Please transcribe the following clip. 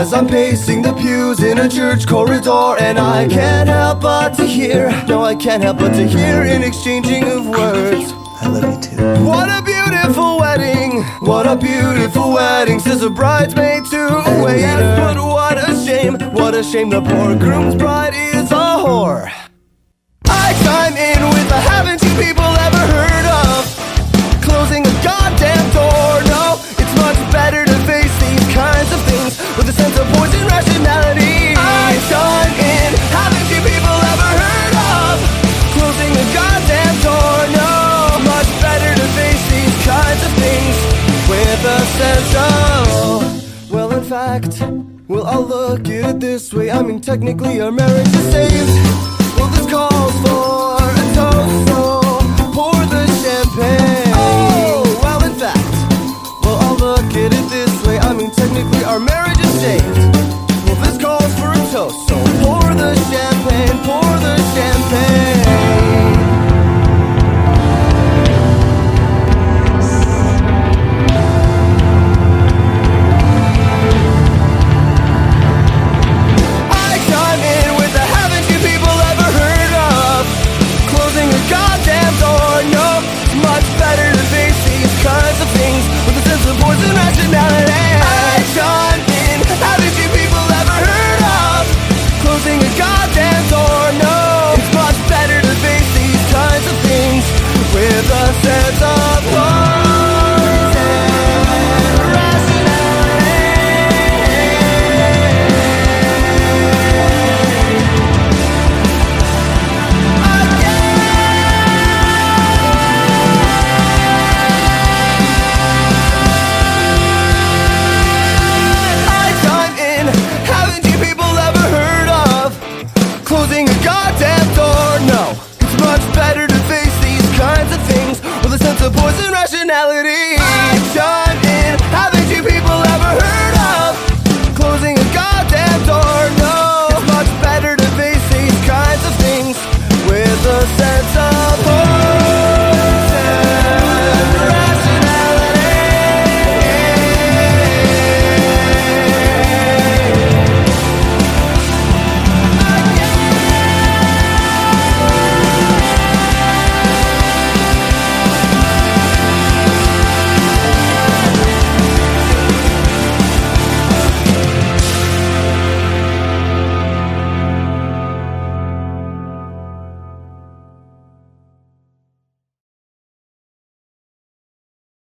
as I'm pacing the pews in a church corridor, and I can't help but to hear, no, I can't help but to hear an exchanging of words. I love you too. What a beautiful wedding, what a beautiful wedding, says a bridesmaid to a waiter. But what a shame the poor groom's bride is a whore. I chime in with a haven't you people ever heard of closing a goddamn door? No, it's much better to face these kinds of things with a sense of poison rationality. I chime in, haven't you people ever heard of closing a goddamn door? No, much better to face these kinds of things with a sense of, well, in fact, well, I'll look at it this way. I mean, technically our marriage is saved. Well, this calls for a toast, so pour the champagne. Oh, well, in fact, well, I'll look at it this way. I mean, technically our marriage is saved.